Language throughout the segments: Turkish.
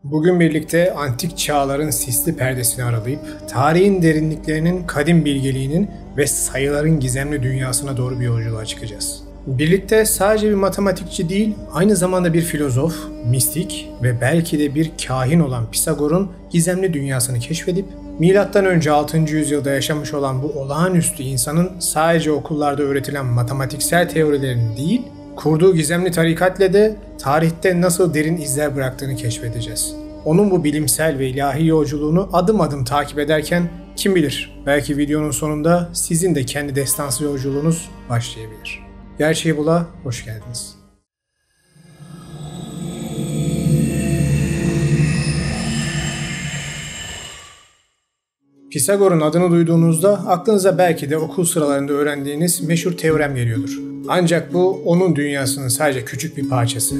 Bugün birlikte antik çağların sisli perdesini aralayıp tarihin derinliklerinin, kadim bilgeliğinin ve sayıların gizemli dünyasına doğru bir yolculuğa çıkacağız. Birlikte sadece bir matematikçi değil, aynı zamanda bir filozof, mistik ve belki de bir kahin olan Pisagor'un gizemli dünyasını keşfedip M.Ö. 6. yüzyılda yaşamış olan bu olağanüstü insanın sadece okullarda öğretilen matematiksel teorilerini değil, kurduğu gizemli tarikatla de tarihte nasıl derin izler bıraktığını keşfedeceğiz. Onun bu bilimsel ve ilahi yolculuğunu adım adım takip ederken kim bilir belki videonun sonunda sizin de kendi destansı yolculuğunuz başlayabilir. Gerçeği Bul'a hoş geldiniz. Pisagor'un adını duyduğunuzda aklınıza belki de okul sıralarında öğrendiğiniz meşhur teorem geliyordur. Ancak bu onun dünyasının sadece küçük bir parçası.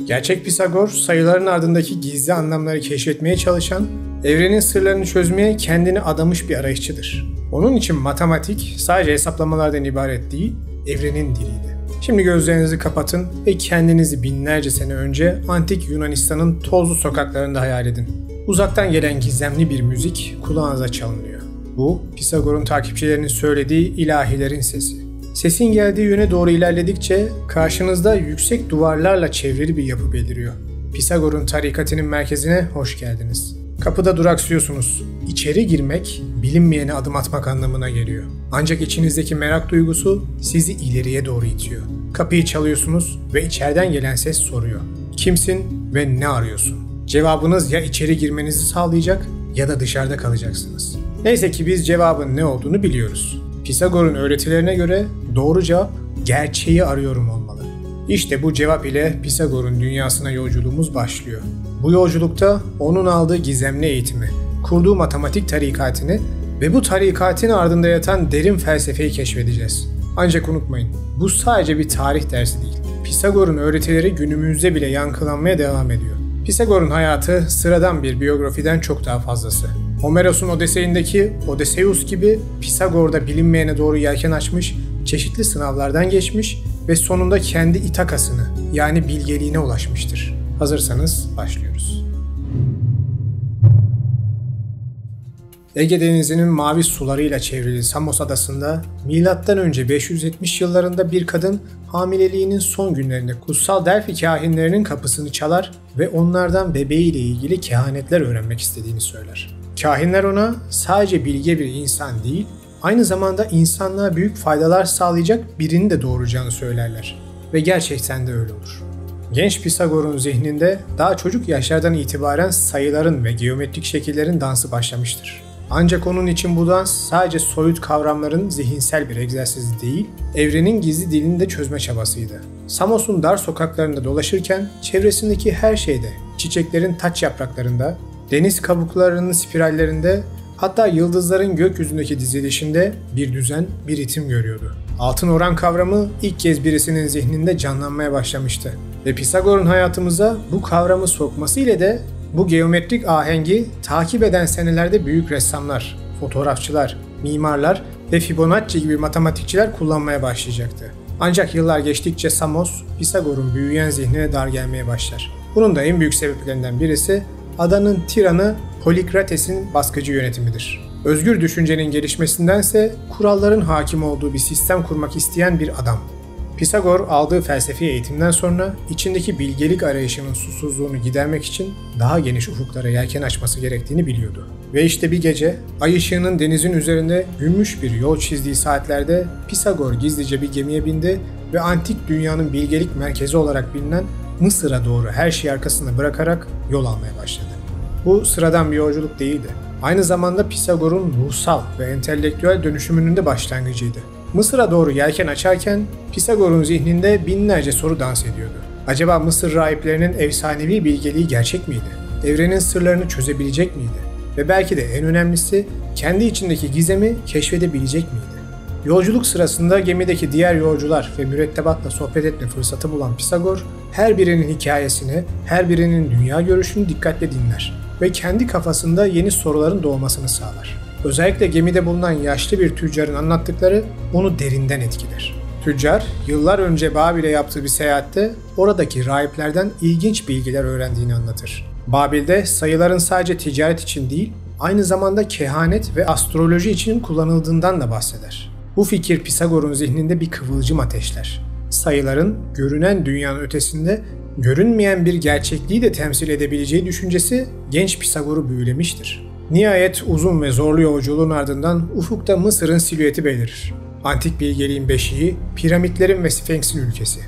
Gerçek Pisagor, sayıların ardındaki gizli anlamları keşfetmeye çalışan, evrenin sırlarını çözmeye kendini adamış bir arayışçıdır. Onun için matematik sadece hesaplamalardan ibaret değil, evrenin diliydi. Şimdi gözlerinizi kapatın ve kendinizi binlerce sene önce antik Yunanistan'ın tozlu sokaklarında hayal edin. Uzaktan gelen gizemli bir müzik kulağınıza çalınıyor. Bu, Pisagor'un takipçilerinin söylediği ilahilerin sesi. Sesin geldiği yöne doğru ilerledikçe karşınızda yüksek duvarlarla çevrili bir yapı beliriyor. Pisagor'un tarikatının merkezine hoş geldiniz. Kapıda duraksıyorsunuz. İçeri girmek, bilinmeyene adım atmak anlamına geliyor. Ancak içinizdeki merak duygusu sizi ileriye doğru itiyor. Kapıyı çalıyorsunuz ve içeriden gelen ses soruyor. Kimsin ve ne arıyorsun? Cevabınız ya içeri girmenizi sağlayacak ya da dışarıda kalacaksınız. Neyse ki biz cevabın ne olduğunu biliyoruz. Pisagor'un öğretilerine göre doğru cevap gerçeği arıyorum olmalı. İşte bu cevap ile Pisagor'un dünyasına yolculuğumuz başlıyor. Bu yolculukta onun aldığı gizemli eğitimi, kurduğu matematik tarikatını ve bu tarikatın ardında yatan derin felsefeyi keşfedeceğiz. Ancak unutmayın, bu sadece bir tarih dersi değil. Pisagor'un öğretileri günümüzde bile yankılanmaya devam ediyor. Pisagor'un hayatı sıradan bir biyografiden çok daha fazlası. Homeros'un Odysseus'indeki Odysseus gibi Pisagor'da bilinmeyene doğru yelken açmış, çeşitli sınavlardan geçmiş ve sonunda kendi İtakasını yani bilgeliğine ulaşmıştır. Hazırsanız başlıyoruz. Ege Denizi'nin mavi sularıyla çevrili Samos Adası'nda M.Ö. 570 yıllarında bir kadın hamileliğinin son günlerinde kutsal Delphi kahinlerinin kapısını çalar ve onlardan bebeğiyle ilgili kehanetler öğrenmek istediğini söyler. Kahinler ona sadece bilge bir insan değil, aynı zamanda insanlığa büyük faydalar sağlayacak birini de doğuracağını söylerler. Ve gerçekten de öyle olur. Genç Pisagor'un zihninde daha çocuk yaşlardan itibaren sayıların ve geometrik şekillerin dansı başlamıştır. Ancak onun için bu dans sadece soyut kavramların zihinsel bir egzersizi değil, evrenin gizli dilini de çözme çabasıydı. Samos'un dar sokaklarında dolaşırken çevresindeki her şeyde, çiçeklerin taç yapraklarında, deniz kabuklarının spirallerinde, hatta yıldızların gökyüzündeki dizilişinde bir düzen, bir ritim görüyordu. Altın oran kavramı ilk kez birisinin zihninde canlanmaya başlamıştı. Ve Pisagor'un hayatımıza bu kavramı sokması ile de bu geometrik ahengi takip eden senelerde büyük ressamlar, fotoğrafçılar, mimarlar ve Fibonacci gibi matematikçiler kullanmaya başlayacaktı. Ancak yıllar geçtikçe Samos, Pisagor'un büyüyen zihnine dar gelmeye başlar. Bunun da en büyük sebeplerinden birisi adanın tiranı Polikrates'in baskıcı yönetimidir. Özgür düşüncenin gelişmesindense kuralların hakim olduğu bir sistem kurmak isteyen bir adam. Pisagor aldığı felsefi eğitimden sonra içindeki bilgelik arayışının susuzluğunu gidermek için daha geniş ufuklara yelken açması gerektiğini biliyordu. Ve işte bir gece ay ışığının denizin üzerinde gümüş bir yol çizdiği saatlerde Pisagor gizlice bir gemiye bindi ve antik dünyanın bilgelik merkezi olarak bilinen Mısır'a doğru her şeyi arkasında bırakarak yol almaya başladı. Bu sıradan bir yolculuk değildi. Aynı zamanda Pisagor'un ruhsal ve entelektüel dönüşümünün de başlangıcıydı. Mısır'a doğru yelken açarken Pisagor'un zihninde binlerce soru dans ediyordu. Acaba Mısır rahiplerinin efsanevi bilgeliği gerçek miydi? Evrenin sırlarını çözebilecek miydi? Ve belki de en önemlisi kendi içindeki gizemi keşfedebilecek miydi? Yolculuk sırasında gemideki diğer yolcular ve mürettebatla sohbet etme fırsatı bulan Pisagor, her birinin hikayesini, her birinin dünya görüşünü dikkatle dinler ve kendi kafasında yeni soruların doğmasını sağlar. Özellikle gemide bulunan yaşlı bir tüccarın anlattıkları onu derinden etkiler. Tüccar, yıllar önce Babil'e yaptığı bir seyahatte oradaki rahiplerden ilginç bilgiler öğrendiğini anlatır. Babil'de sayıların sadece ticaret için değil, aynı zamanda kehanet ve astroloji için kullanıldığından da bahseder. Bu fikir Pisagor'un zihninde bir kıvılcım ateşler. Sayıların görünen dünyanın ötesinde görünmeyen bir gerçekliği de temsil edebileceği düşüncesi genç Pisagor'u büyülemiştir. Nihayet uzun ve zorlu yolculuğun ardından ufukta Mısır'ın silüeti belirir. Antik bilgeliğin beşiği, piramitlerin ve Sfenks'in ülkesi.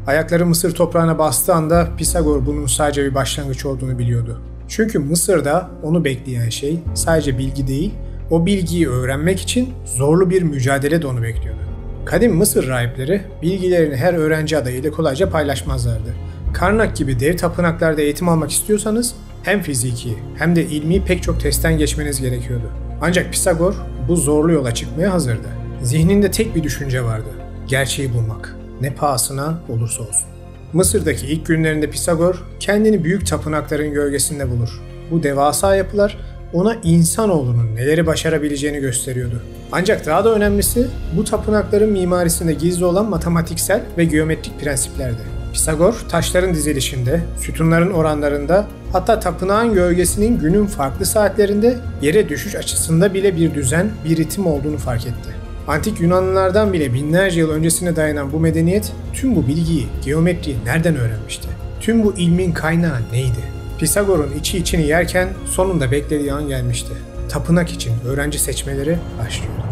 Ayakları Mısır toprağına bastığı anda Pisagor bunun sadece bir başlangıç olduğunu biliyordu. Çünkü Mısır'da onu bekleyen şey sadece bilgi değil, o bilgiyi öğrenmek için zorlu bir mücadele de onu bekliyordu. Kadim Mısır rahipleri bilgilerini her öğrenci adayıyla kolayca paylaşmazlardı. Karnak gibi dev tapınaklarda eğitim almak istiyorsanız hem fiziki hem de ilmi pek çok testten geçmeniz gerekiyordu. Ancak Pisagor bu zorlu yola çıkmaya hazırdı. Zihninde tek bir düşünce vardı: gerçeği bulmak, ne pahasına olursa olsun. Mısır'daki ilk günlerinde Pisagor kendini büyük tapınakların gölgesinde bulur. Bu devasa yapılar ona insanoğlunun neleri başarabileceğini gösteriyordu. Ancak daha da önemlisi bu tapınakların mimarisinde gizli olan matematiksel ve geometrik prensiplerdi. Pisagor taşların dizilişinde, sütunların oranlarında, hatta tapınağın gölgesinin günün farklı saatlerinde yere düşüş açısında bile bir düzen, bir ritim olduğunu fark etti. Antik Yunanlılardan bile binlerce yıl öncesine dayanan bu medeniyet tüm bu bilgiyi, geometriyi nereden öğrenmişti? Tüm bu ilmin kaynağı neydi? Pisagor'un içi içini yerken sonunda beklediği an gelmişti. Tapınak için öğrenci seçmeleri başlıyordu.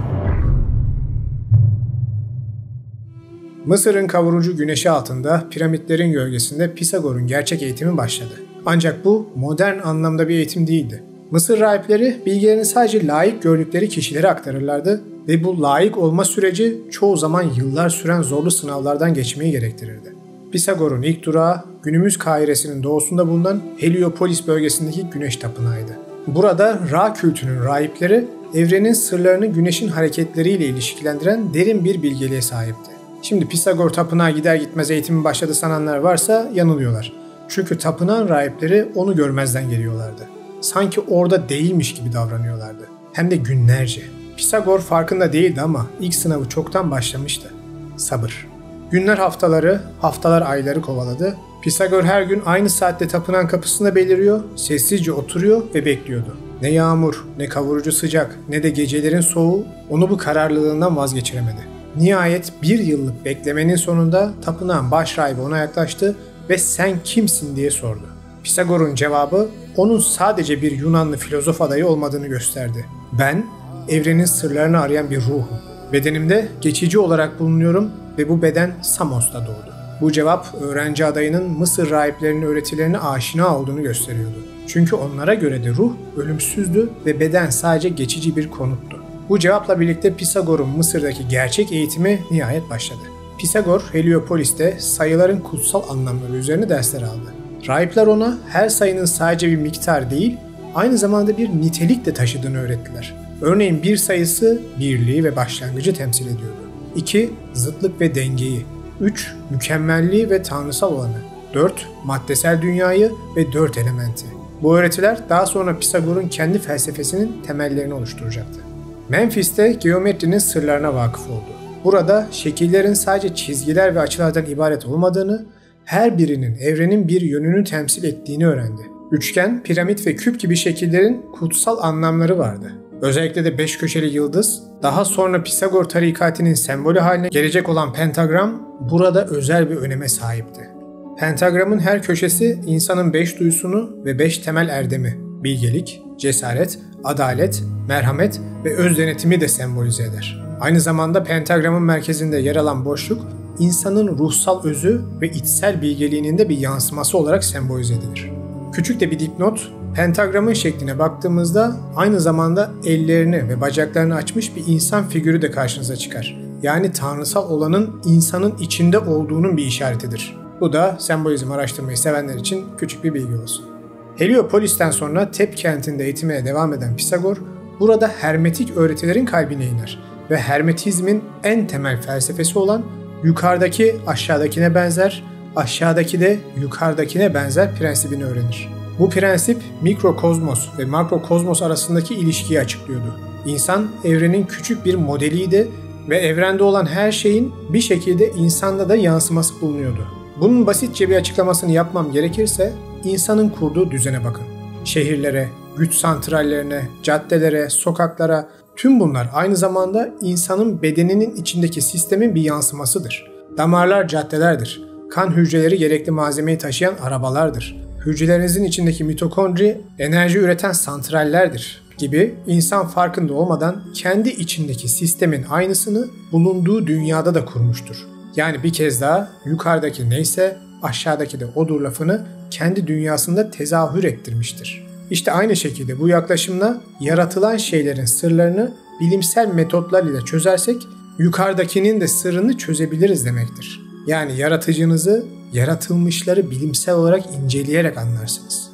Mısır'ın kavurucu güneşi altında piramitlerin gölgesinde Pisagor'un gerçek eğitimi başladı. Ancak bu modern anlamda bir eğitim değildi. Mısır rahipleri bilgilerini sadece layık gördükleri kişilere aktarırlardı ve bu layık olma süreci çoğu zaman yıllar süren zorlu sınavlardan geçmeyi gerektirirdi. Pisagor'un ilk durağı günümüz Kahire'sinin doğusunda bulunan Heliopolis bölgesindeki güneş tapınağıydı. Burada Ra kültünün rahipleri evrenin sırlarını güneşin hareketleriyle ilişkilendiren derin bir bilgeliğe sahipti. Şimdi Pisagor tapınağa gider gitmez eğitimi başladı sananlar varsa yanılıyorlar. Çünkü tapınağın rahipleri onu görmezden geliyorlardı. Sanki orada değilmiş gibi davranıyorlardı. Hem de günlerce. Pisagor farkında değildi ama ilk sınavı çoktan başlamıştı. Sabır. Günler haftaları, haftalar ayları kovaladı. Pisagor her gün aynı saatte tapınağın kapısında beliriyor, sessizce oturuyor ve bekliyordu. Ne yağmur, ne kavurucu sıcak, ne de gecelerin soğuğu onu bu kararlılığından vazgeçiremedi. Nihayet bir yıllık beklemenin sonunda tapınağın baş rahibi ona yaklaştı ve "Sen kimsin?" diye sordu. Pisagor'un cevabı onun sadece bir Yunanlı filozof adayı olmadığını gösterdi. "Ben, evrenin sırlarını arayan bir ruhum. Bedenimde geçici olarak bulunuyorum ve bu beden Samos'ta doğdu." Bu cevap öğrenci adayının Mısır rahiplerinin öğretilerine aşina olduğunu gösteriyordu. Çünkü onlara göre de ruh ölümsüzdü ve beden sadece geçici bir konuttu. Bu cevapla birlikte Pisagor'un Mısır'daki gerçek eğitimi nihayet başladı. Pisagor, Heliopolis'te sayıların kutsal anlamları üzerine dersler aldı. Rahipler ona her sayının sadece bir miktar değil, aynı zamanda bir nitelik de taşıdığını öğrettiler. Örneğin bir sayısı birliği ve başlangıcı temsil ediyordu. 2. Zıtlık ve dengeyi. 3. Mükemmelliği ve tanrısal olanı. 4. Maddesel dünyayı ve 4 elementi. Bu öğretiler daha sonra Pisagor'un kendi felsefesinin temellerini oluşturacaktı. Memphis'te geometrinin sırlarına vakıf oldu. Burada şekillerin sadece çizgiler ve açılardan ibaret olmadığını, her birinin evrenin bir yönünü temsil ettiğini öğrendi. Üçgen, piramit ve küp gibi şekillerin kutsal anlamları vardı. Özellikle de 5 köşeli yıldız, daha sonra Pisagor tarikatının sembolü haline gelecek olan pentagram burada özel bir öneme sahipti. Pentagramın her köşesi insanın 5 duyusunu ve 5 temel erdemi, bilgelik, cesaret, adalet, merhamet ve öz denetimi de sembolize eder. Aynı zamanda pentagramın merkezinde yer alan boşluk, insanın ruhsal özü ve içsel bilgeliğinin de bir yansıması olarak sembolize edilir. Küçük de bir dipnot, pentagramın şekline baktığımızda aynı zamanda ellerini ve bacaklarını açmış bir insan figürü de karşınıza çıkar. Yani tanrısal olanın insanın içinde olduğunun bir işaretidir. Bu da sembolizm araştırmayı sevenler için küçük bir bilgi olsun. Heliopolis'ten sonra Tep kentinde eğitimine devam eden Pisagor, burada hermetik öğretilerin kalbine iner ve hermetizmin en temel felsefesi olan yukarıdaki aşağıdakine benzer, aşağıdaki de yukarıdakine benzer prensibini öğrenir. Bu prensip mikrokozmos ve makrokozmos arasındaki ilişkiyi açıklıyordu. İnsan evrenin küçük bir modeliydi ve evrende olan her şeyin bir şekilde insanda da yansıması bulunuyordu. Bunun basitçe bir açıklamasını yapmam gerekirse, insanın kurduğu düzene bakın. Şehirlere, güç santrallerine, caddelere, sokaklara, tüm bunlar aynı zamanda insanın bedeninin içindeki sistemin bir yansımasıdır. Damarlar caddelerdir. Kan hücreleri gerekli malzemeyi taşıyan arabalardır. Hücrelerinizin içindeki mitokondri enerji üreten santrallerdir gibi insan farkında olmadan kendi içindeki sistemin aynısını bulunduğu dünyada da kurmuştur. Yani bir kez daha yukarıdaki neyse aşağıdaki de odur lafını kendi dünyasında tezahür ettirmiştir. İşte aynı şekilde bu yaklaşımla yaratılan şeylerin sırlarını bilimsel metotlar ile çözersek yukarıdakinin de sırrını çözebiliriz demektir. Yani yaratıcınızı, yaratılmışları bilimsel olarak inceleyerek anlarsınız.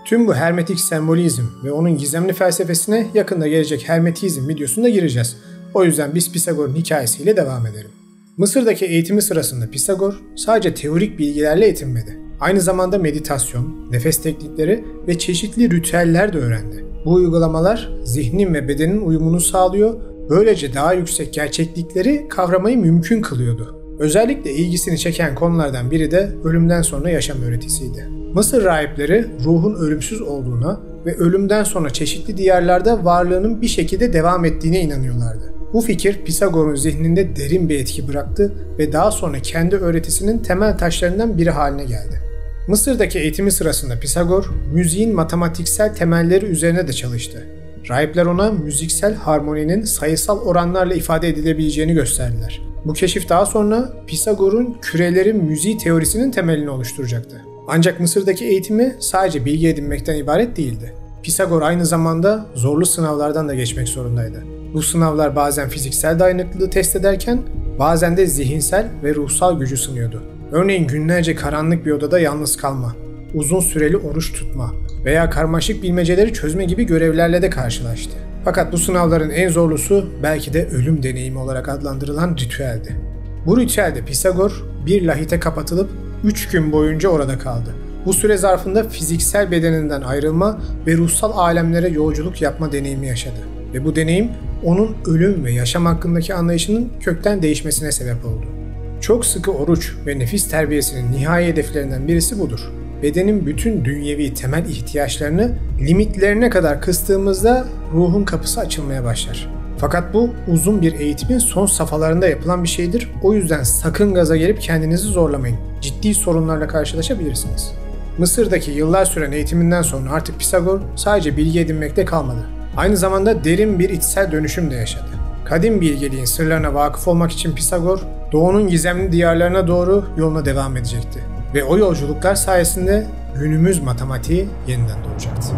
Tüm bu hermetik sembolizm ve onun gizemli felsefesine yakında gelecek hermetizm videosunda gireceğiz. O yüzden biz Pisagor'un hikayesiyle devam edelim. Mısır'daki eğitimi sırasında Pisagor sadece teorik bilgilerle yetinmedi. Aynı zamanda meditasyon, nefes teknikleri ve çeşitli ritüeller de öğrendi. Bu uygulamalar zihnin ve bedenin uyumunu sağlıyor, böylece daha yüksek gerçeklikleri kavramayı mümkün kılıyordu. Özellikle ilgisini çeken konulardan biri de ölümden sonra yaşam öğretisiydi. Mısır rahipleri ruhun ölümsüz olduğuna ve ölümden sonra çeşitli diyarlarda varlığının bir şekilde devam ettiğine inanıyorlardı. Bu fikir Pisagor'un zihninde derin bir etki bıraktı ve daha sonra kendi öğretisinin temel taşlarından biri haline geldi. Mısır'daki eğitimi sırasında Pisagor, müziğin matematiksel temelleri üzerine de çalıştı. Rahipler ona müziksel harmoninin sayısal oranlarla ifade edilebileceğini gösterdiler. Bu keşif daha sonra Pisagor'un kürelerin müziği teorisinin temelini oluşturacaktı. Ancak Mısır'daki eğitimi sadece bilgi edinmekten ibaret değildi. Pisagor aynı zamanda zorlu sınavlardan da geçmek zorundaydı. Bu sınavlar bazen fiziksel dayanıklılığı test ederken bazen de zihinsel ve ruhsal gücü sınıyordu. Örneğin günlerce karanlık bir odada yalnız kalma, uzun süreli oruç tutma veya karmaşık bilmeceleri çözme gibi görevlerle de karşılaştı. Fakat bu sınavların en zorlusu belki de ölüm deneyimi olarak adlandırılan ritüeldi. Bu ritüelde Pisagor bir lahite kapatılıp 3 gün boyunca orada kaldı. Bu süre zarfında fiziksel bedeninden ayrılma ve ruhsal alemlere yolculuk yapma deneyimi yaşadı. Ve bu deneyim onun ölüm ve yaşam hakkındaki anlayışının kökten değişmesine sebep oldu. Çok sıkı oruç ve nefis terbiyesinin nihai hedeflerinden birisi budur. Bedenin bütün dünyevi temel ihtiyaçlarını limitlerine kadar kıstığımızda ruhun kapısı açılmaya başlar. Fakat bu uzun bir eğitimin son safhalarında yapılan bir şeydir. O yüzden sakın gaza gelip kendinizi zorlamayın. Ciddi sorunlarla karşılaşabilirsiniz. Mısır'daki yıllar süren eğitiminden sonra artık Pisagor sadece bilgi edinmekte kalmadı. Aynı zamanda derin bir içsel dönüşüm de yaşadı. Kadim bilgeliğin sırlarına vakıf olmak için Pisagor, doğunun gizemli diyarlarına doğru yoluna devam edecekti. Ve o yolculuklar sayesinde günümüz matematiği yeniden doğacaktı.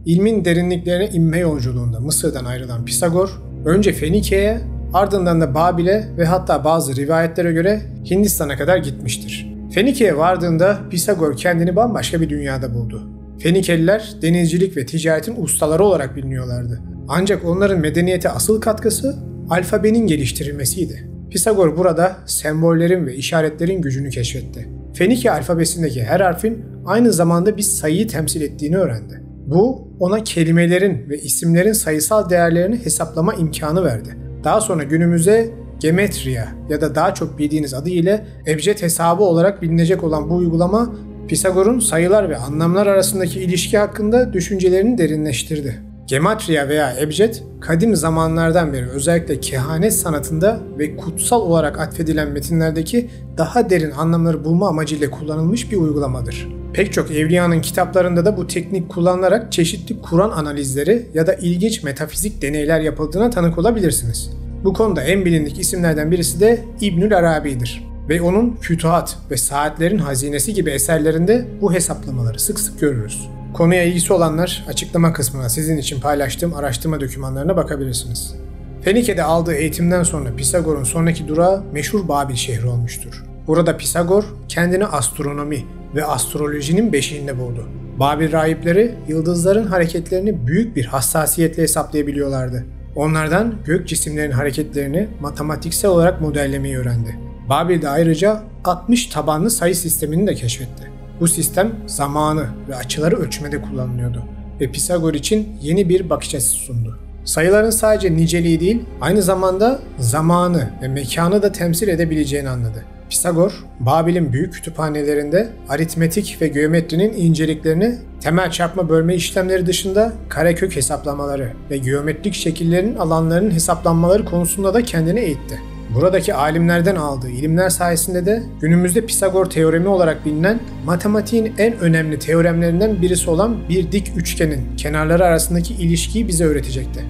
İlmin derinliklerine inme yolculuğunda Mısır'dan ayrılan Pisagor, önce Fenike'ye, ardından da Babil'e ve hatta bazı rivayetlere göre Hindistan'a kadar gitmiştir. Fenike'ye vardığında Pisagor kendini bambaşka bir dünyada buldu. Fenikeliler denizcilik ve ticaretin ustaları olarak biliniyorlardı. Ancak onların medeniyete asıl katkısı alfabenin geliştirilmesiydi. Pisagor burada sembollerin ve işaretlerin gücünü keşfetti. Fenike alfabesindeki her harfin aynı zamanda bir sayıyı temsil ettiğini öğrendi. Bu ona kelimelerin ve isimlerin sayısal değerlerini hesaplama imkanı verdi. Daha sonra günümüze gematria ya da daha çok bildiğiniz adı ile ebced hesabı olarak bilinecek olan bu uygulama Pisagor'un sayılar ve anlamlar arasındaki ilişki hakkında düşüncelerini derinleştirdi. Gematria veya ebced, kadim zamanlardan beri özellikle kehanet sanatında ve kutsal olarak atfedilen metinlerdeki daha derin anlamları bulma amacıyla kullanılmış bir uygulamadır. Pek çok evliyanın kitaplarında da bu teknik kullanılarak çeşitli Kur'an analizleri ya da ilginç metafizik deneyler yapıldığına tanık olabilirsiniz. Bu konuda en bilindik isimlerden birisi de İbnül Arabi'dir. Ve onun Fütuhat ve Saatlerin Hazinesi gibi eserlerinde bu hesaplamaları sık sık görürüz. Konuya ilgisi olanlar açıklama kısmına sizin için paylaştığım araştırma dokümanlarına bakabilirsiniz. Fenike'de aldığı eğitimden sonra Pisagor'un sonraki durağı meşhur Babil şehri olmuştur. Burada Pisagor kendini astronomi ve astrolojinin beşiğinde buldu. Babil rahipleri yıldızların hareketlerini büyük bir hassasiyetle hesaplayabiliyorlardı. Onlardan gök cisimlerin hareketlerini matematiksel olarak modellemeyi öğrendi. Babil'de ayrıca 60 tabanlı sayı sistemini de keşfetti. Bu sistem zamanı ve açıları ölçmede kullanılıyordu ve Pisagor için yeni bir bakış açısı sundu. Sayıların sadece niceliği değil, aynı zamanda zamanı ve mekanı da temsil edebileceğini anladı. Pisagor, Babil'in büyük kütüphanelerinde aritmetik ve geometrinin inceliklerini, temel çarpma bölme işlemleri dışında karekök hesaplamaları ve geometrik şekillerin alanlarının hesaplanmaları konusunda da kendini eğitti. Buradaki alimlerden aldığı ilimler sayesinde de günümüzde Pisagor teoremi olarak bilinen matematiğin en önemli teoremlerinden birisi olan bir dik üçgenin kenarları arasındaki ilişkiyi bize öğretecekti.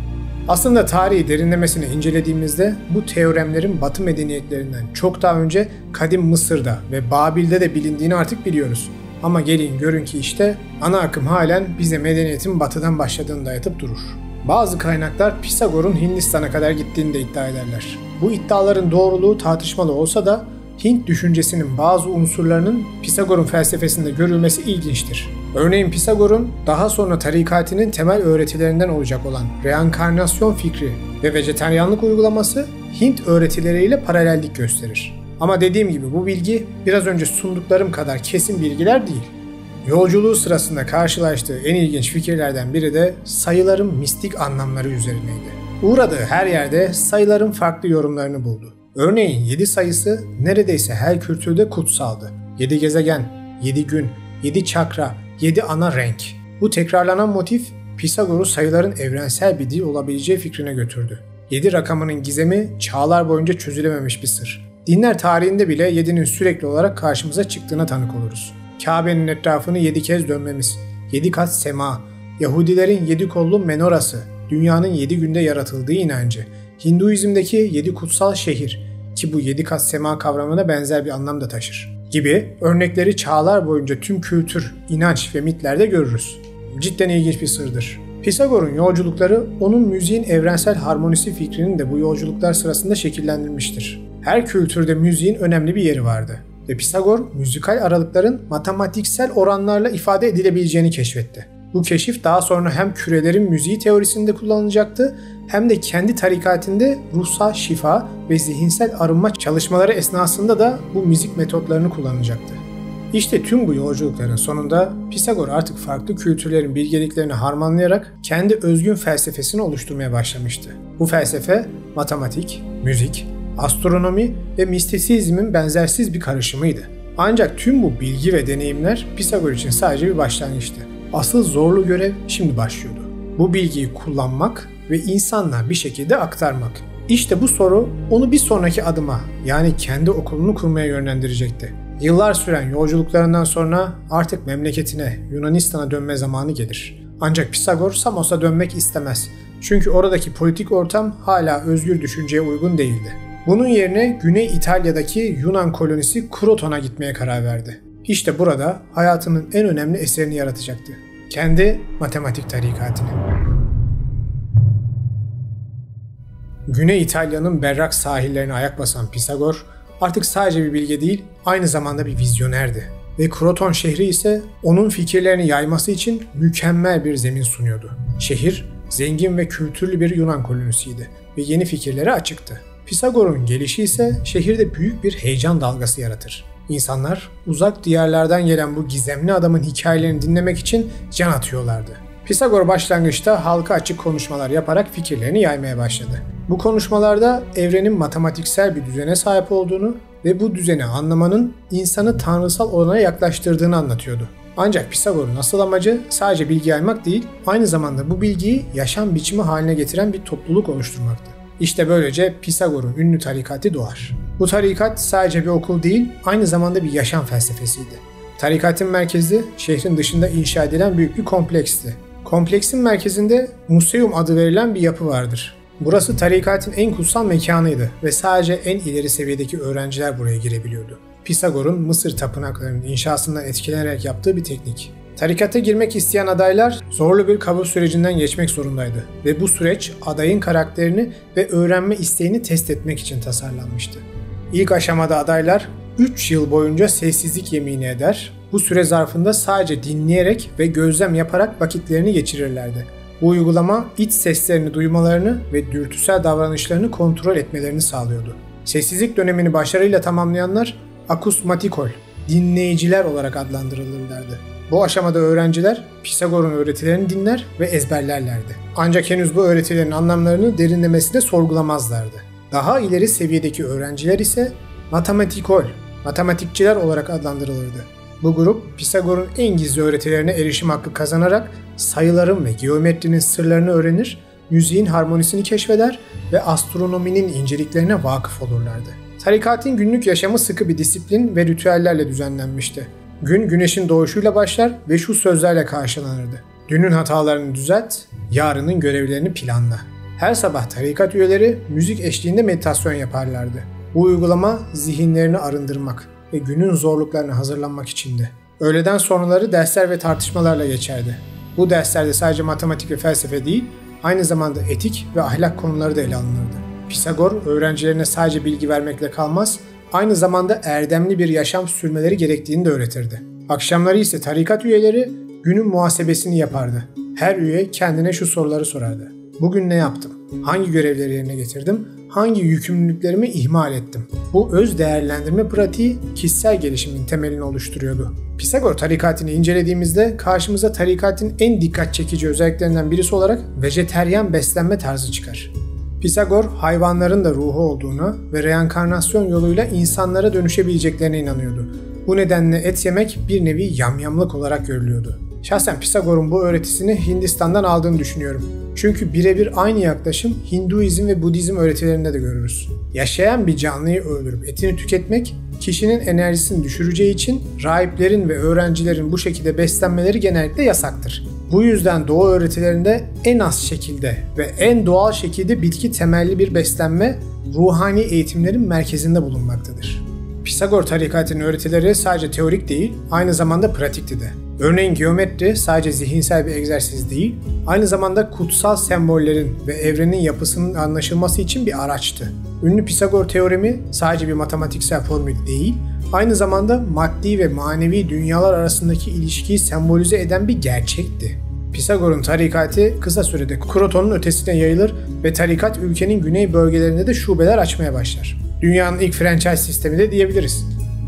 Aslında tarihi derinlemesine incelediğimizde bu teoremlerin Batı medeniyetlerinden çok daha önce kadim Mısır'da ve Babil'de de bilindiğini artık biliyoruz. Ama gelin görün ki işte ana akım halen bize medeniyetin batıdan başladığını dayatıp durur. Bazı kaynaklar Pisagor'un Hindistan'a kadar gittiğini de iddia ederler. Bu iddiaların doğruluğu tartışmalı olsa da Hint düşüncesinin bazı unsurlarının Pisagor'un felsefesinde görülmesi ilginçtir. Örneğin Pisagor'un daha sonra tarikatinin temel öğretilerinden olacak olan reenkarnasyon fikri ve vejetaryenlik uygulaması Hint öğretileriyle paralellik gösterir. Ama dediğim gibi bu bilgi biraz önce sunduklarım kadar kesin bilgiler değil. Yolculuğu sırasında karşılaştığı en ilginç fikirlerden biri de sayıların mistik anlamları üzerineydi. Uğradığı her yerde sayıların farklı yorumlarını buldu. Örneğin 7 sayısı neredeyse her kültürde kutsaldı. 7 gezegen, 7 gün, 7 çakra, 7 ana renk. Bu tekrarlanan motif Pisagor'u sayıların evrensel bir dil olabileceği fikrine götürdü. 7 rakamının gizemi çağlar boyunca çözülememiş bir sır. Dinler tarihinde bile 7'nin sürekli olarak karşımıza çıktığına tanık oluruz. Kabe'nin etrafını 7 kez dönmemiz, 7 kat sema, Yahudilerin 7 kollu menorası, dünyanın 7 günde yaratıldığı inancı, Hinduizm'deki 7 kutsal şehir ki bu 7 kat sema kavramına benzer bir anlam da taşır gibi örnekleri çağlar boyunca tüm kültür, inanç ve mitlerde görürüz. Cidden ilginç bir sırdır. Pisagor'un yolculukları onun müziğin evrensel harmonisi fikrinin de bu yolculuklar sırasında şekillendirmiştir. Her kültürde müziğin önemli bir yeri vardı ve Pisagor müzikal aralıkların matematiksel oranlarla ifade edilebileceğini keşfetti. Bu keşif daha sonra hem kürelerin müziği teorisinde kullanılacaktı hem de kendi tarikatinde ruhsal şifa ve zihinsel arınma çalışmaları esnasında da bu müzik metotlarını kullanacaktı. İşte tüm bu yolculukların sonunda Pisagor artık farklı kültürlerin bilgeliklerini harmanlayarak kendi özgün felsefesini oluşturmaya başlamıştı. Bu felsefe matematik, müzik, astronomi ve mistisizmin benzersiz bir karışımıydı. Ancak tüm bu bilgi ve deneyimler Pisagor için sadece bir başlangıçtı. Asıl zorlu görev şimdi başlıyordu. Bu bilgiyi kullanmak ve insanlığa bir şekilde aktarmak. İşte bu soru onu bir sonraki adıma, yani kendi okulunu kurmaya yönlendirecekti. Yıllar süren yolculuklarından sonra artık memleketine, Yunanistan'a dönme zamanı gelir. Ancak Pisagor Samos'a dönmek istemez. Çünkü oradaki politik ortam hala özgür düşünceye uygun değildi. Bunun yerine Güney İtalya'daki Yunan kolonisi Kroton'a gitmeye karar verdi. İşte burada hayatının en önemli eserini yaratacaktı. Kendi matematik tarikatını. Güney İtalya'nın berrak sahillerine ayak basan Pisagor artık sadece bir bilge değil, aynı zamanda bir vizyonerdi. Ve Kroton şehri ise onun fikirlerini yayması için mükemmel bir zemin sunuyordu. Şehir, zengin ve kültürlü bir Yunan kolonisiydi ve yeni fikirlere açıktı. Pisagor'un gelişi ise şehirde büyük bir heyecan dalgası yaratır. İnsanlar uzak diyarlardan gelen bu gizemli adamın hikayelerini dinlemek için can atıyorlardı. Pisagor başlangıçta halka açık konuşmalar yaparak fikirlerini yaymaya başladı. Bu konuşmalarda evrenin matematiksel bir düzene sahip olduğunu ve bu düzeni anlamanın insanı tanrısal olana yaklaştırdığını anlatıyordu. Ancak Pisagor'un asıl amacı sadece bilgi yaymak değil, aynı zamanda bu bilgiyi yaşam biçimi haline getiren bir topluluk oluşturmaktı. İşte böylece Pisagor'un ünlü tarikatı doğar. Bu tarikat sadece bir okul değil, aynı zamanda bir yaşam felsefesiydi. Tarikatın merkezi şehrin dışında inşa edilen büyük bir kompleksti. Kompleksin merkezinde Museum adı verilen bir yapı vardır. Burası tarikatın en kutsal mekanıydı ve sadece en ileri seviyedeki öğrenciler buraya girebiliyordu. Pisagor'un Mısır tapınaklarının inşasından etkilenerek yaptığı bir teknik. Tarikata girmek isteyen adaylar zorlu bir kabul sürecinden geçmek zorundaydı ve bu süreç adayın karakterini ve öğrenme isteğini test etmek için tasarlanmıştı. İlk aşamada adaylar 3 yıl boyunca sessizlik yemini eder, bu süre zarfında sadece dinleyerek ve gözlem yaparak vakitlerini geçirirlerdi. Bu uygulama iç seslerini duymalarını ve dürtüsel davranışlarını kontrol etmelerini sağlıyordu. Sessizlik dönemini başarıyla tamamlayanlar akusmatikol, dinleyiciler olarak adlandırılırlardı. Bu aşamada öğrenciler Pisagor'un öğretilerini dinler ve ezberlerlerdi. Ancak henüz bu öğretilerin anlamlarını derinlemesine sorgulamazlardı. Daha ileri seviyedeki öğrenciler ise matematikol, matematikçiler olarak adlandırılırdı. Bu grup Pisagor'un en gizli öğretilerine erişim hakkı kazanarak sayıların ve geometrinin sırlarını öğrenir, müziğin harmonisini keşfeder ve astronominin inceliklerine vakıf olurlardı. Tarikatın günlük yaşamı sıkı bir disiplin ve ritüellerle düzenlenmişti. Gün güneşin doğuşuyla başlar ve şu sözlerle karşılanırdı: "Dünün hatalarını düzelt, yarının görevlerini planla." Her sabah tarikat üyeleri müzik eşliğinde meditasyon yaparlardı. Bu uygulama zihinlerini arındırmak ve günün zorluklarına hazırlanmak içindi. Öğleden sonraları dersler ve tartışmalarla geçerdi. Bu derslerde sadece matematik ve felsefe değil, aynı zamanda etik ve ahlak konuları da ele alınırdı. Pisagor öğrencilerine sadece bilgi vermekle kalmaz, aynı zamanda erdemli bir yaşam sürmeleri gerektiğini de öğretirdi. Akşamları ise tarikat üyeleri günün muhasebesini yapardı. Her üye kendine şu soruları sorardı: "Bugün ne yaptım? Hangi görevleri yerine getirdim? Hangi yükümlülüklerimi ihmal ettim?" Bu öz değerlendirme pratiği kişisel gelişimin temelini oluşturuyordu. Pisagor tarikatını incelediğimizde karşımıza tarikatın en dikkat çekici özelliklerinden birisi olarak vejeteryan beslenme tarzı çıkar. Pisagor, hayvanların da ruhu olduğuna ve reenkarnasyon yoluyla insanlara dönüşebileceklerine inanıyordu. Bu nedenle et yemek bir nevi yamyamlık olarak görülüyordu. Şahsen Pisagor'un bu öğretisini Hindistan'dan aldığını düşünüyorum. Çünkü birebir aynı yaklaşım Hinduizm ve Budizm öğretilerinde de görürüz. Yaşayan bir canlıyı öldürüp etini tüketmek, kişinin enerjisini düşüreceği için rahiplerin ve öğrencilerin bu şekilde beslenmeleri genellikle yasaktır. Bu yüzden Doğu öğretilerinde en az şekilde ve en doğal şekilde bitki temelli bir beslenme, ruhani eğitimlerin merkezinde bulunmaktadır. Pisagor tarikatının öğretileri sadece teorik değil, aynı zamanda pratikti de. Örneğin geometri sadece zihinsel bir egzersiz değil, aynı zamanda kutsal sembollerin ve evrenin yapısının anlaşılması için bir araçtı. Ünlü Pisagor teoremi sadece bir matematiksel formül değil, aynı zamanda maddi ve manevi dünyalar arasındaki ilişkiyi sembolize eden bir gerçekti. Pisagor'un tarikatı kısa sürede Kroton'un ötesine yayılır ve tarikat ülkenin güney bölgelerinde de şubeler açmaya başlar. Dünyanın ilk franchise sistemi de diyebiliriz.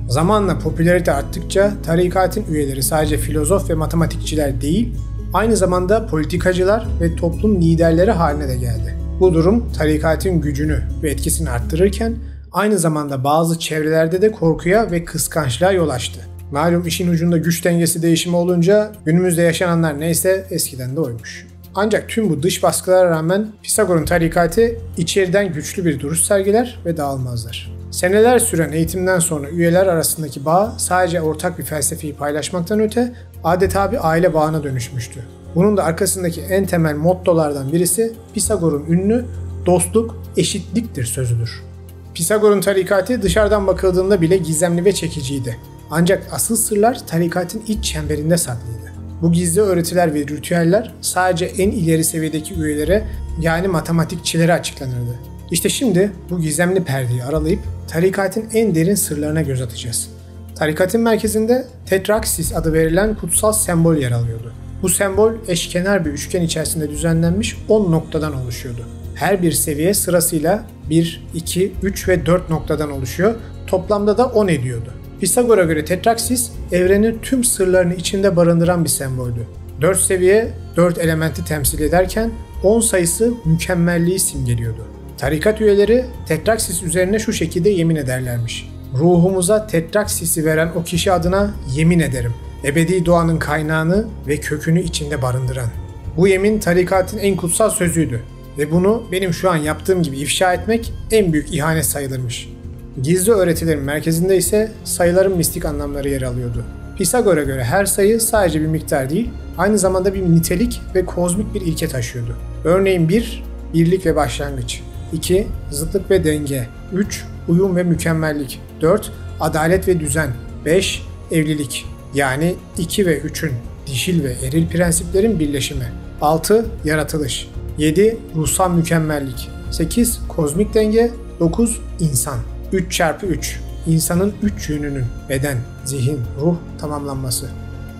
Zamanla popülarite arttıkça tarikatın üyeleri sadece filozof ve matematikçiler değil, aynı zamanda politikacılar ve toplum liderleri haline de geldi. Bu durum tarikatın gücünü ve etkisini arttırırken aynı zamanda bazı çevrelerde de korkuya ve kıskançlığa yol açtı. Malum işin ucunda güç dengesi değişimi olunca günümüzde yaşananlar neyse eskiden de oymuş. Ancak tüm bu dış baskılara rağmen Pisagor'un tarikatı içeriden güçlü bir duruş sergiler ve dağılmazlar. Seneler süren eğitimden sonra üyeler arasındaki bağ sadece ortak bir felsefeyi paylaşmaktan öte adeta bir aile bağına dönüşmüştü. Bunun da arkasındaki en temel mottolardan birisi Pisagor'un ünlü "dostluk eşitliktir" sözüdür. Pisagor'un tarikatı dışarıdan bakıldığında bile gizemli ve çekiciydi. Ancak asıl sırlar tarikatın iç çemberinde saklıydı. Bu gizli öğretiler ve ritüeller sadece en ileri seviyedeki üyelere, yani matematikçilere açıklanırdı. İşte şimdi bu gizemli perdeyi aralayıp tarikatın en derin sırlarına göz atacağız. Tarikatın merkezinde Tetraksis adı verilen kutsal sembol yer alıyordu. Bu sembol eşkenar bir üçgen içerisinde düzenlenmiş 10 noktadan oluşuyordu. Her bir seviye sırasıyla 1, 2, 3 ve 4 noktadan oluşuyor. Toplamda da 10 ediyordu. Pisagor'a göre Tetraksis, evrenin tüm sırlarını içinde barındıran bir semboldü. 4 seviye 4 elementi temsil ederken 10 sayısı mükemmelliği simgeliyordu. Tarikat üyeleri Tetraksis üzerine şu şekilde yemin ederlermiş: "Ruhumuza Tetraksis'i veren o kişi adına yemin ederim. Ebedi doğanın kaynağını ve kökünü içinde barındıran." Bu yemin tarikatın en kutsal sözüydü ve bunu benim şu an yaptığım gibi ifşa etmek en büyük ihanet sayılırmış. Gizli öğretilerin merkezinde ise sayıların mistik anlamları yer alıyordu. Pisagor'a göre her sayı sadece bir miktar değil, aynı zamanda bir nitelik ve kozmik bir ilke taşıyordu. Örneğin 1, birlik ve başlangıç; 2, zıtlık ve denge; 3, uyum ve mükemmellik; 4, adalet ve düzen; 5, evlilik, yani 2 ve 3'ün, dişil ve eril prensiplerin birleşimi; 6, yaratılış; 7, ruhsal mükemmellik; 8, kozmik denge; 9, insan. 3x3, insanın 3 yönünün beden, zihin, ruh tamamlanması.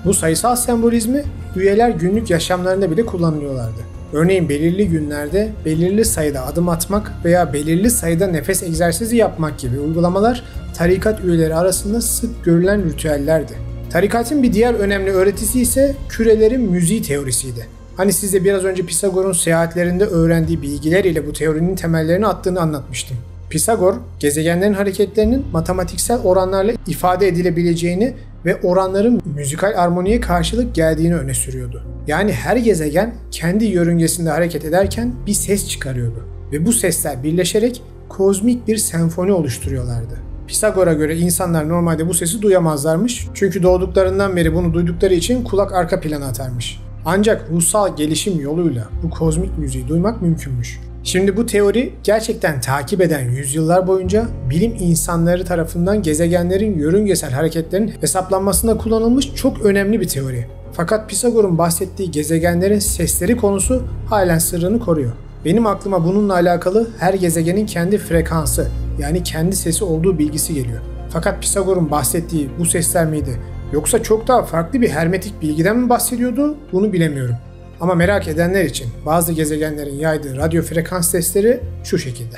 Bu sayısal sembolizmi üyeler günlük yaşamlarında bile kullanıyorlardı. Örneğin belirli günlerde belirli sayıda adım atmak veya belirli sayıda nefes egzersizi yapmak gibi uygulamalar tarikat üyeleri arasında sık görülen ritüellerdi. Tarikatın bir diğer önemli öğretisi ise kürelerin müziği teorisiydi. Hani size biraz önce Pisagor'un seyahatlerinde öğrendiği bilgiler ile bu teorinin temellerini attığını anlatmıştım. Pisagor, gezegenlerin hareketlerinin matematiksel oranlarla ifade edilebileceğini ve oranların müzikal armoniye karşılık geldiğini öne sürüyordu. Yani her gezegen kendi yörüngesinde hareket ederken bir ses çıkarıyordu ve bu sesler birleşerek kozmik bir senfoni oluşturuyorlardı. Pisagor'a göre insanlar normalde bu sesi duyamazlarmış çünkü doğduklarından beri bunu duydukları için kulak arka plana atarmış. Ancak ruhsal gelişim yoluyla bu kozmik müziği duymak mümkünmüş. Şimdi bu teori gerçekten takip eden yüzyıllar boyunca bilim insanları tarafından gezegenlerin yörüngesel hareketlerinin hesaplanmasında kullanılmış çok önemli bir teori. Fakat Pisagor'un bahsettiği gezegenlerin sesleri konusu halen sırrını koruyor. Benim aklıma bununla alakalı her gezegenin kendi frekansı yani kendi sesi olduğu bilgisi geliyor. Fakat Pisagor'un bahsettiği bu sesler miydi yoksa çok daha farklı bir hermetik bilgiden mi bahsediyordu bunu bilemiyorum. Ama merak edenler için bazı gezegenlerin yaydığı radyo frekans sesleri şu şekilde.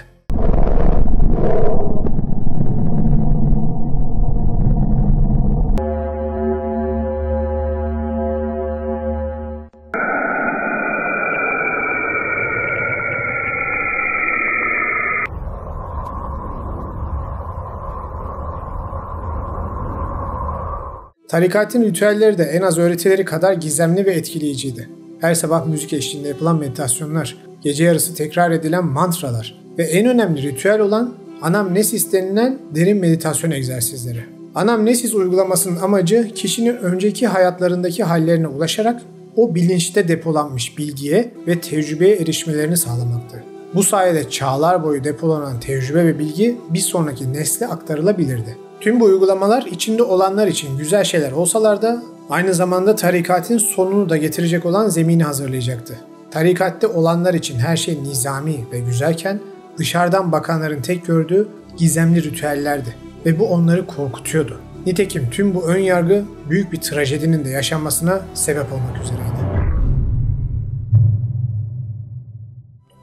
Tarikatın ritüelleri de en az öğretileri kadar gizemli ve etkileyiciydi. Her sabah müzik eşliğinde yapılan meditasyonlar, gece yarısı tekrar edilen mantralar ve en önemli ritüel olan anamnesis denilen derin meditasyon egzersizleri. Anamnesis uygulamasının amacı kişinin önceki hayatlarındaki hallerine ulaşarak o bilinçte depolanmış bilgiye ve tecrübeye erişmelerini sağlamaktı. Bu sayede çağlar boyu depolanan tecrübe ve bilgi bir sonraki nesle aktarılabilirdi. Tüm bu uygulamalar içinde olanlar için güzel şeyler olsalar da aynı zamanda tarikatın sonunu da getirecek olan zemini hazırlayacaktı. Tarikatte olanlar için her şey nizami ve güzelken dışarıdan bakanların tek gördüğü gizemli ritüellerdi ve bu onları korkutuyordu. Nitekim tüm bu ön yargı büyük bir trajedinin de yaşanmasına sebep olmak üzereydi.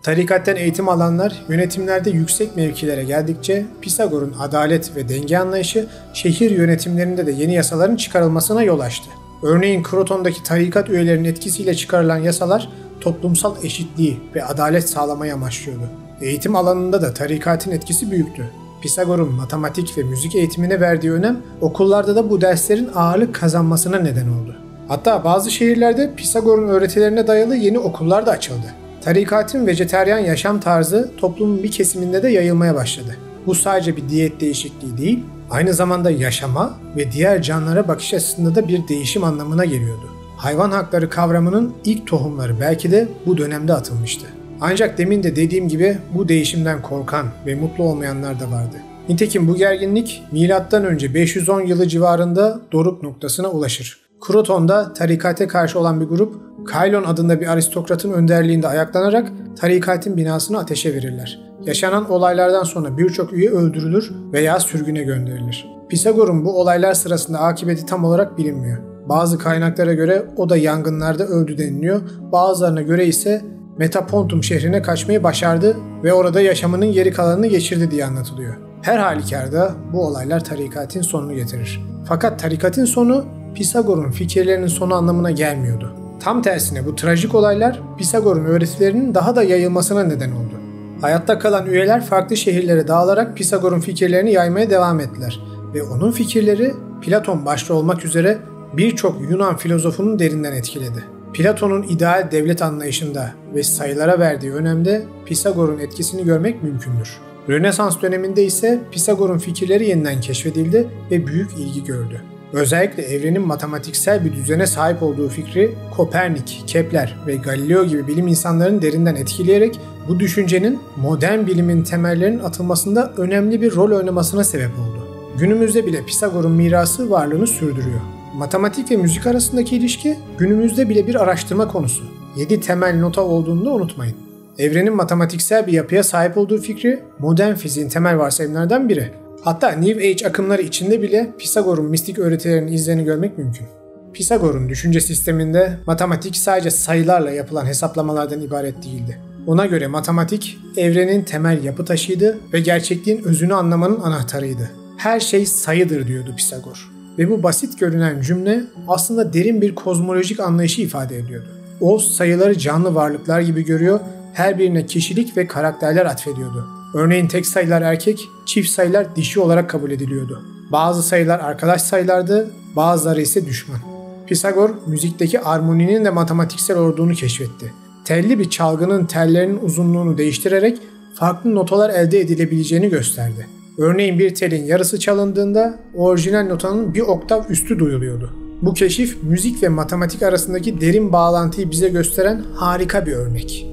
Tarikatten eğitim alanlar yönetimlerde yüksek mevkilere geldikçe Pisagor'un adalet ve denge anlayışı şehir yönetimlerinde de yeni yasaların çıkarılmasına yol açtı. Örneğin Kroton'daki tarikat üyelerinin etkisiyle çıkarılan yasalar toplumsal eşitliği ve adalet sağlamayı amaçlıyordu. Eğitim alanında da tarikatın etkisi büyüktü. Pisagor'un matematik ve müzik eğitimine verdiği önem okullarda da bu derslerin ağırlık kazanmasına neden oldu. Hatta bazı şehirlerde Pisagor'un öğretilerine dayalı yeni okullar da açıldı. Tarikatın vejeteryan yaşam tarzı toplumun bir kesiminde de yayılmaya başladı. Bu sadece bir diyet değişikliği değil, aynı zamanda yaşama ve diğer canlılara bakış açısında da bir değişim anlamına geliyordu. Hayvan hakları kavramının ilk tohumları belki de bu dönemde atılmıştı. Ancak demin de dediğim gibi bu değişimden korkan ve mutlu olmayanlar da vardı. Nitekim bu gerginlik M.Ö. 510 yılı civarında doruk noktasına ulaşır. Kroton'da tarikate karşı olan bir grup, Kailon adında bir aristokratın önderliğinde ayaklanarak tarikatın binasını ateşe verirler. Yaşanan olaylardan sonra birçok üye öldürülür veya sürgüne gönderilir. Pisagor'un bu olaylar sırasında akıbeti tam olarak bilinmiyor. Bazı kaynaklara göre o da yangınlarda öldü deniliyor, bazılarına göre ise Metapontum şehrine kaçmayı başardı ve orada yaşamının geri kalanını geçirdi diye anlatılıyor. Her halükarda bu olaylar tarikatın sonunu getirir. Fakat tarikatın sonu Pisagor'un fikirlerinin sonu anlamına gelmiyordu. Tam tersine bu trajik olaylar Pisagor'un öğretilerinin daha da yayılmasına neden oldu. Hayatta kalan üyeler farklı şehirlere dağılarak Pisagor'un fikirlerini yaymaya devam ettiler ve onun fikirleri Platon başta olmak üzere birçok Yunan filozofunun derinden etkiledi. Platon'un ideal devlet anlayışında ve sayılara verdiği önemde Pisagor'un etkisini görmek mümkündür. Rönesans döneminde ise Pisagor'un fikirleri yeniden keşfedildi ve büyük ilgi gördü. Özellikle evrenin matematiksel bir düzene sahip olduğu fikri Kopernik, Kepler ve Galileo gibi bilim insanlarını derinden etkileyerek bu düşüncenin modern bilimin temellerinin atılmasında önemli bir rol oynamasına sebep oldu. Günümüzde bile Pisagor'un mirası varlığını sürdürüyor. Matematik ve müzik arasındaki ilişki günümüzde bile bir araştırma konusu. 7 temel nota olduğunu da unutmayın. Evrenin matematiksel bir yapıya sahip olduğu fikri modern fiziğin temel varsayımlardan biri. Hatta New Age akımları içinde bile Pisagor'un mistik öğretilerinin izlerini görmek mümkün. Pisagor'un düşünce sisteminde matematik sadece sayılarla yapılan hesaplamalardan ibaret değildi. Ona göre matematik evrenin temel yapı taşıydı ve gerçekliğin özünü anlamanın anahtarıydı. Her şey sayıdır diyordu Pisagor. Ve bu basit görünen cümle aslında derin bir kozmolojik anlayışı ifade ediyordu. O sayıları canlı varlıklar gibi görüyor, her birine kişilik ve karakterler atfediyordu. Örneğin tek sayılar erkek, çift sayılar dişi olarak kabul ediliyordu. Bazı sayılar arkadaş sayılardı, bazıları ise düşman. Pisagor, müzikteki armoninin de matematiksel olduğunu keşfetti. Telli bir çalgının tellerinin uzunluğunu değiştirerek farklı notalar elde edilebileceğini gösterdi. Örneğin bir telin yarısı çalındığında orijinal notanın bir oktav üstü duyuluyordu. Bu keşif müzik ve matematik arasındaki derin bağlantıyı bize gösteren harika bir örnek.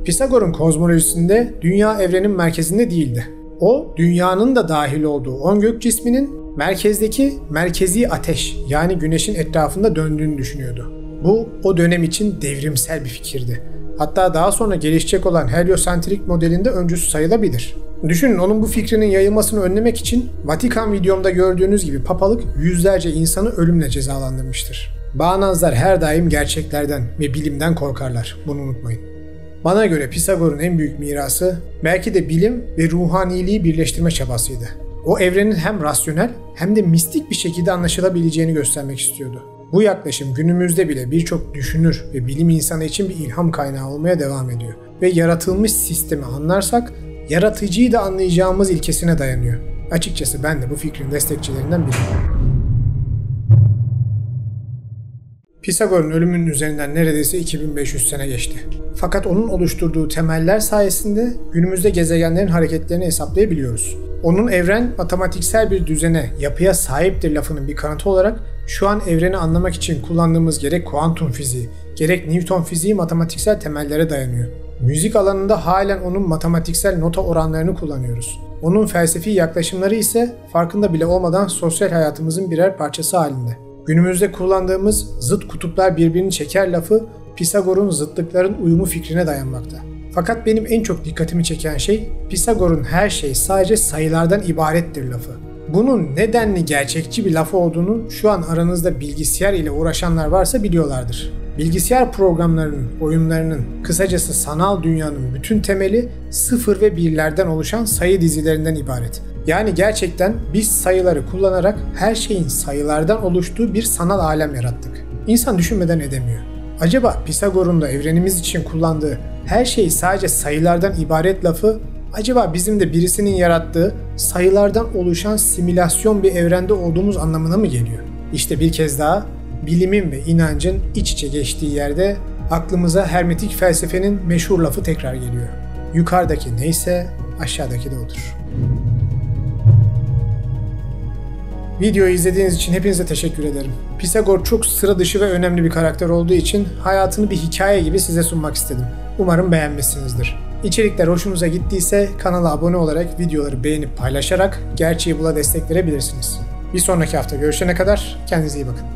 Pisagor'un kozmolojisinde dünya evrenin merkezinde değildi. O, dünyanın da dahil olduğu 10 gök cisminin merkezdeki merkezi ateş yani güneşin etrafında döndüğünü düşünüyordu. Bu o dönem için devrimsel bir fikirdi. Hatta daha sonra gelişecek olan heliosentrik modelinde öncüsü sayılabilir. Düşünün, onun bu fikrinin yayılmasını önlemek için Vatikan videomda gördüğünüz gibi papalık yüzlerce insanı ölümle cezalandırmıştır. Bağnazlar her daim gerçeklerden ve bilimden korkarlar. Bunu unutmayın. Bana göre Pisagor'un en büyük mirası belki de bilim ve ruhaniliği birleştirme çabasıydı. O evrenin hem rasyonel hem de mistik bir şekilde anlaşılabileceğini göstermek istiyordu. Bu yaklaşım günümüzde bile birçok düşünür ve bilim insanı için bir ilham kaynağı olmaya devam ediyor. Ve yaratılmış sistemi anlarsak yaratıcıyı da anlayacağımız ilkesine dayanıyor. Açıkçası ben de bu fikrin destekçilerinden biriyim. Pisagor'un ölümünün üzerinden neredeyse 2500 sene geçti. Fakat onun oluşturduğu temeller sayesinde günümüzde gezegenlerin hareketlerini hesaplayabiliyoruz. Onun evren matematiksel bir düzene, yapıya sahiptir lafının bir kanıtı olarak şu an evreni anlamak için kullandığımız gerek kuantum fiziği, gerek Newton fiziği matematiksel temellere dayanıyor. Müzik alanında halen onun matematiksel nota oranlarını kullanıyoruz. Onun felsefi yaklaşımları ise farkında bile olmadan sosyal hayatımızın birer parçası halinde. Günümüzde kullandığımız zıt kutuplar birbirini çeker lafı Pisagor'un zıtlıkların uyumu fikrine dayanmakta. Fakat benim en çok dikkatimi çeken şey Pisagor'un her şey sadece sayılardan ibarettir lafı. Bunun nedenli gerçekçi bir laf olduğunu şu an aranızda bilgisayar ile uğraşanlar varsa biliyorlardır. Bilgisayar programlarının, oyunlarının, kısacası sanal dünyanın bütün temeli sıfır ve birlerden oluşan sayı dizilerinden ibaret. Yani gerçekten biz sayıları kullanarak her şeyin sayılardan oluştuğu bir sanal alem yarattık. İnsan düşünmeden edemiyor. Acaba Pisagor'un da evrenimiz için kullandığı her şey sadece sayılardan ibaret lafı, acaba bizim de birisinin yarattığı sayılardan oluşan simülasyon bir evrende olduğumuz anlamına mı geliyor? İşte bir kez daha bilimin ve inancın iç içe geçtiği yerde aklımıza hermetik felsefenin meşhur lafı tekrar geliyor. Yukarıdaki neyse aşağıdaki de odur. Videoyu izlediğiniz için hepinize teşekkür ederim. Pisagor çok sıra dışı ve önemli bir karakter olduğu için hayatını bir hikaye gibi size sunmak istedim. Umarım beğenmişsinizdir. İçerikler hoşunuza gittiyse kanala abone olarak videoları beğenip paylaşarak Gerçeği Bul'a destek verebilirsiniz. Bir sonraki hafta görüşene kadar kendinize iyi bakın.